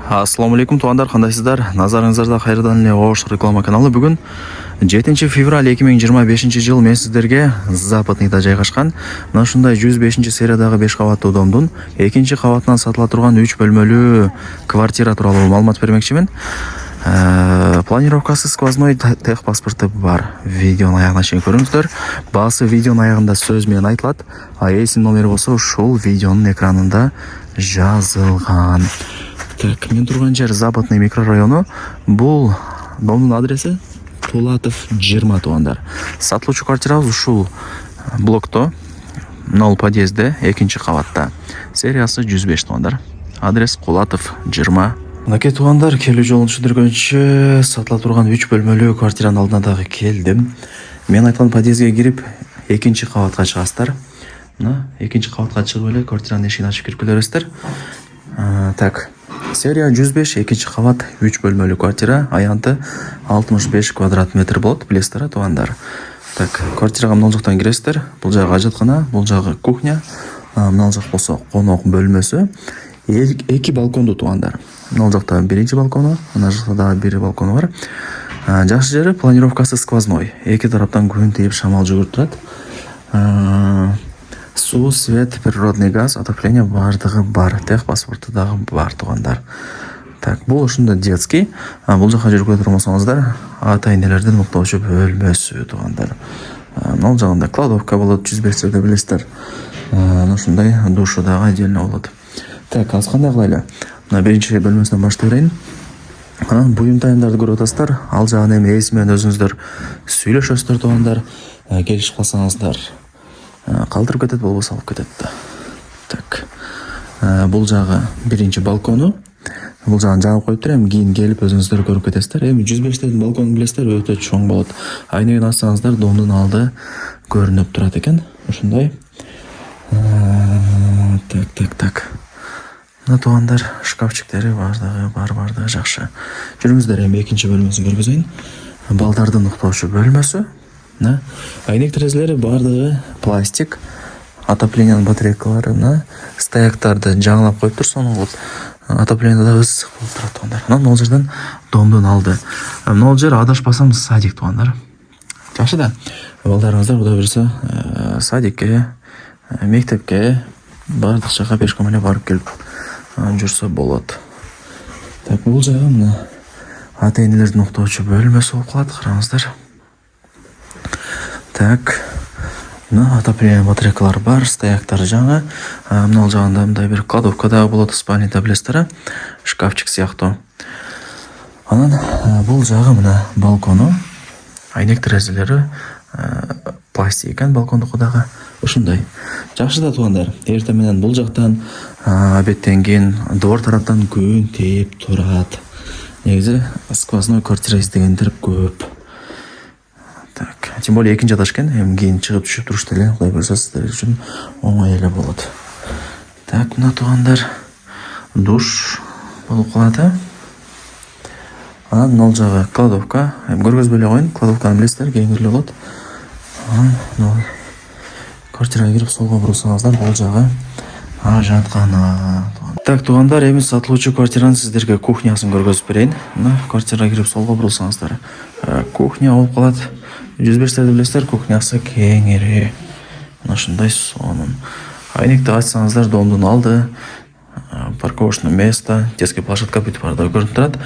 Ассаламу алейкум туғандар, қандайсыздар? Назарыңыздарда қайырдан эле Ош реклама каналы. Бүгін 7 февраль 2025 жыл мен сіздерге Западныйда жайгашкан мына ушундай 105 сериядагы 5 кабаттуу домдун 2 кабатынан сатыла турган 3 бөлмөлүү квартира тууралуу маалымат бермекчимин. Планировкасы сквозной тех паспорты бар. Видеонун аягына чейин көрүңүздөр. Баасы видеонун аягында сөз менен айтылат, а эсим номери болсо ушул видеонун экранында жазылган. Так, мен турган жер Западный микрорайону. Бул домдун адреси Тулатов 20 тугандар. Сатылуучу квартирабыз ушул блокто, 0 подъездде, 2 кабатта. Сериясы 105 тугандар. Адрес Кулатов 20. Мынакей тугандар, келүү жолун түшүндүргөнчө сатыла турган 3 бөлмөлүү квартиранын алдына дагы келдим. Мен айткан подъездге кирип 2 кабатка чыгасыздар. Мына 2 кабатка чыгып эле квартиранын эшигин ачып кирип келебиздер. Так, серия 105, 2 кабат, 3 бөлмөлүү квартира, аянты 65 квадрат метр болот, билесиздер тугандар. Так, квартирага мына жактан киресиздер. Бул жагы ажаткана, бул жагы кухня, мына жак болсо конок бөлмөсү. 2 балкондуу тугандар. Мына жакта биринчи балкону, мына жакта дагы бир балкону бар. Жакшы жери планировкасы сквозной. Эки тараптан күн тийип шамал жүгүрүп турат. Су, свет, природный газ, отопление бардыгы бар. Тех паспорту дагы бар тугандар. Так, бул ушунда детский. Бул жака жүрүп кете турмасаңыздар, ата энелердин муктоочу бөлмөсү тугандар. Мына жагында кладовка болот, 105 деп билесиздер. Ушундай душу дагы отдельно болот. Так, азыр кандай кылайлы? Мына биринчи бөлмөсүнөн баштай берейин. Анан буюм тайымдарды көрүп атасыздар. Ал жагын эми эси менен өзүңүздөр сүйлөшөсүздөр тугандар. Келишип калсаңыздар калтырып кетет, болбосо алып кетет да. Так. Бул жагы биринчи балкону. Бул жагын жаап коюптур, эми кийин келип өзүңүздөр көрүп кетесиздер. Эми 105тин балконун билесиздер, өтө чоң болот. Айнегин ачсаңыздар, домдун алды көрүнүп турат экен. Ушундай. Так. Мына тугандар, шкафчиктери бардыгы жакшы. Жүрүңүздөр, эми экинчи бөлмөсүн көргөзөйүн. Балдардын уктоочу бөлмөсү. Айнек терезелери бардыгы пластик. Отоплениянын батарейкаларына стояктарды жаңылап коюптур, сону вот отопление да ысык болуп турат тугандар. Анан могул жерден домдун алды. Могул жер адашпасам садик тугандар. Жакшы да. Балдарыңыздар кудай буюрса садикке, мектепке бардык жака пешком эле барып келип жүрсө болот. Так, бул жагы мына ата энелердин уктоочу бөлмөсү болуп калат, караңыздар. Так, мына отопление батарейкалар бар, стояктар жаңы. Мына жагында мындай бир кладовка да болот, спальня билесиздер, шкафчик сыяктуу. Анан бул жагы мына балкону. Айнек терезелери пластик экен, балкондуку дагы ушундай. Жакшы да тугандар. Эртең менен бул жактан обедтен кийин двор тараптан күн тийип турат. Негизи сквозной квартира издегендер көп. Так, тем более экинчи этаж экен, эми кийин чыгып түшүп туруш деле, кудай буюрса сиздер үчүн оңой эле болот. Так, мына тугандар, душ болуп калат. Анан мына жагы кладовка. Эми көргөзбөй эле коюн, кладовканы билесиздер, кеңирлүү болот. Анан квартирага кирип солго бурсаңыздар, бул жагы ажаткана. Так, тугандар, эми сатылуучу квартиранын сиздерге кухнясын көргөзүп берейин. Мына квартирага кирип солго бурсаңыздар, кухня болуп калат. 105-терди билесиздер, кухнясы кеңири. Мына ушундай сонун. Айнекти ачсаңыздар, домдун алды, парковочное место, детский площадка бүтүп бардыгы көрүнүп турат.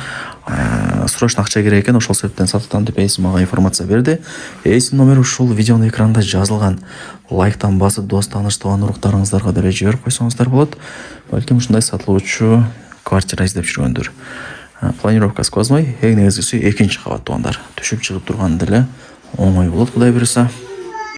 Срочно акча керек экен, ошол себептен сатыптам деп эсим мага информация берди. Эсим номери ушул видеонун экранында жазылган. Лайктан басып, дос тааныш тууган уруктарыңыздарга деле жиберип койсоңуздар болот. Балким ушундай сатылуучу квартира издеп жүргөндүр. Планировка сквозной, эң негизгиси 2 кабат тугандар. Түшүп чыгып турган деле оңой болот, кудай буюрса.